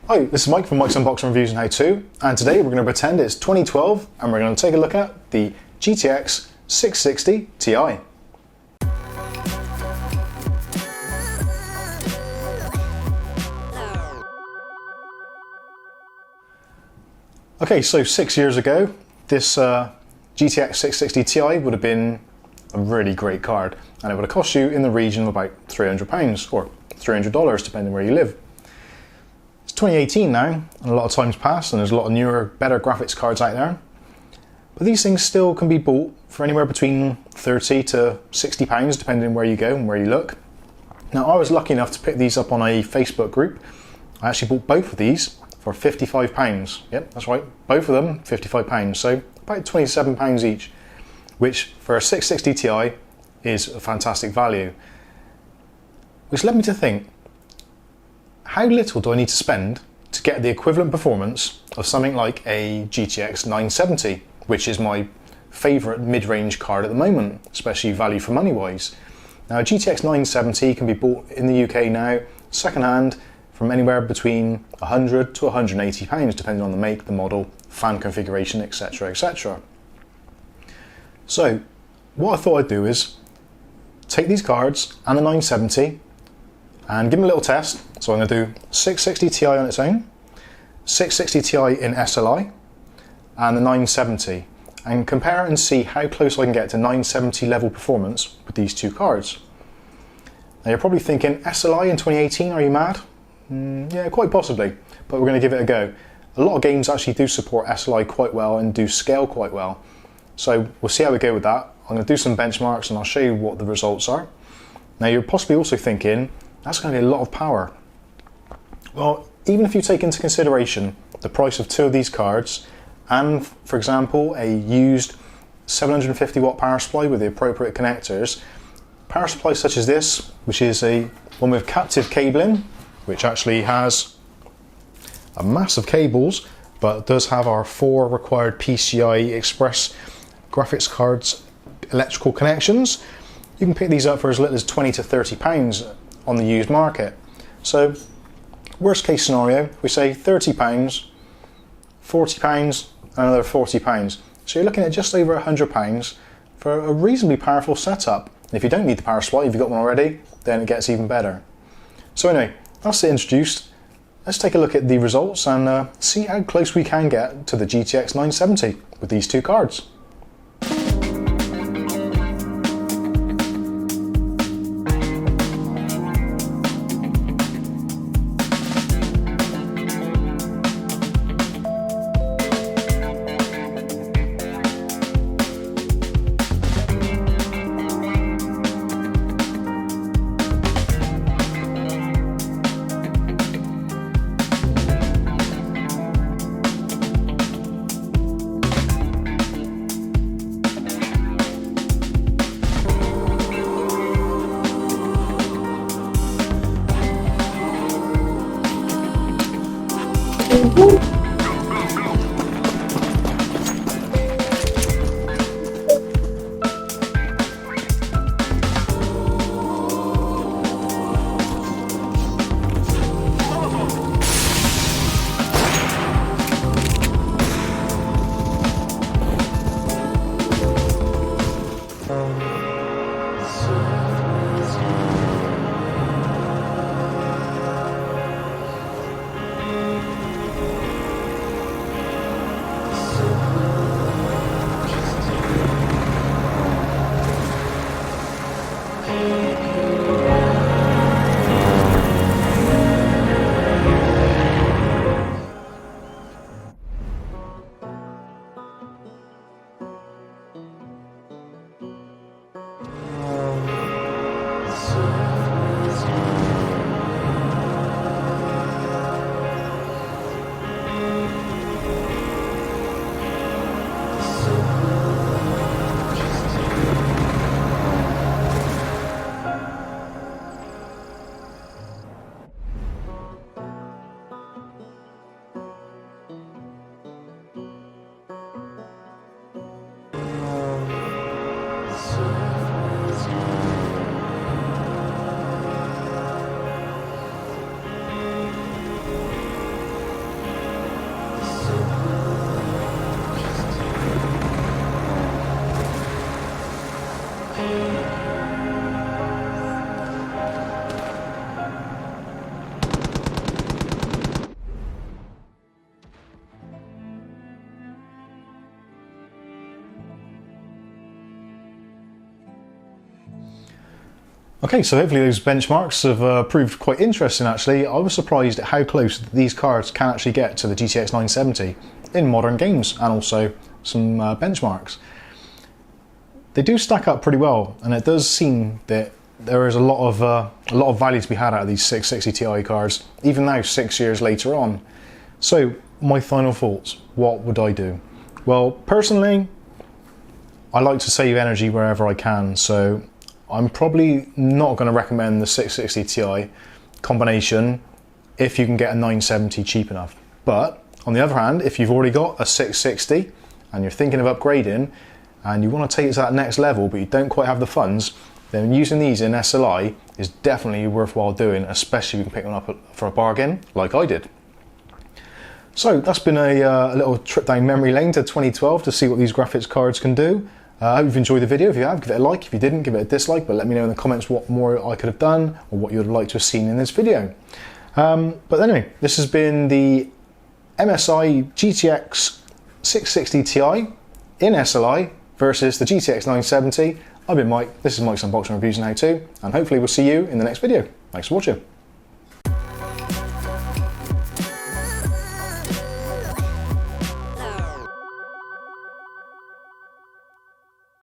Hi, this is Mike from Mike's Unboxing Reviews and How To, and today we're going to pretend it's 2012 and we're going to take a look at the GTX 660 Ti. Okay, so 6 years ago, this GTX 660 Ti would have been a really great card, and it would have cost you in the region of about £300 or $300 depending where you live. It's 2018 now, and a lot of time's passed, and there's a lot of newer, better graphics cards out there. But these things still can be bought for anywhere between £30 to £60 depending where you go and where you look. Now, I was lucky enough to pick these up on a Facebook group. I actually bought both of these for £55. Yep, that's right, both of them £55, so about £27 each, which for a 660 Ti is a fantastic value. Which led me to think, how little do I need to spend to get the equivalent performance of something like a GTX970, which is my favourite mid-range card at the moment, especially value for money wise. Now, a GTX970 can be bought in the UK now second-hand from anywhere between £100 to £180 depending on the make, the model, fan configuration, etc, etc. So what I thought I'd do is take these cards and the 970 and give them a little test. So I'm going to do 660 Ti on its own, 660 Ti in SLI, and the 970, and compare and see how close I can get to 970 level performance with these two cards. Now you're probably thinking, SLI in 2018, are you mad? Yeah, quite possibly, but we're going to give it a go. A lot of games actually do support SLI quite well and do scale quite well. So we'll see how we go with that. I'm going to do some benchmarks and I'll show you what the results are. Now you're possibly also thinking, that's going to be a lot of power. Well, even if you take into consideration the price of two of these cards and, for example, a used 750 watt power supply with the appropriate connectors, power supplies such as this, which is one with captive cabling, which actually has a mass of cables, but does have our 4 required PCI Express graphics cards electrical connections. You can pick these up for as little as £20 to £30 on the used market. So worst case scenario, we say £30, £40 and another £40. So you're looking at just over £100 for a reasonably powerful setup. And if you don't need the power supply, if you've got one already, then it gets even better. So anyway, that's it introduced. Let's take a look at the results and see how close we can get to the GTX 970 with these two cards. Okay, so hopefully those benchmarks have proved quite interesting actually. I was surprised at how close these cards can actually get to the GTX 970 in modern games, and also some benchmarks. They do stack up pretty well, and it does seem that there is a lot of value to be had out of these 660 Ti cards, even now 6 years later on. So my final thoughts, what would I do? Well, personally, I like to save energy wherever I can, so I'm probably not going to recommend the 660 Ti combination if you can get a 970 cheap enough. But on the other hand, if you've already got a 660 and you're thinking of upgrading and you want to take it to that next level but you don't quite have the funds, then using these in SLI is definitely worthwhile doing, especially if you can pick them up for a bargain like I did. So that's been a little trip down memory lane to 2012 to see what these graphics cards can do. I hope you've enjoyed the video. If you have, give it a like. If you didn't, give it a dislike, but let me know in the comments what more I could have done or what you would like to have seen in this video. But anyway, this has been the MSI GTX 660 Ti in SLI versus the GTX 970. I've been Mike, this is Mike's Unboxing Reviews and How To, and hopefully we'll see you in the next video. Thanks for watching.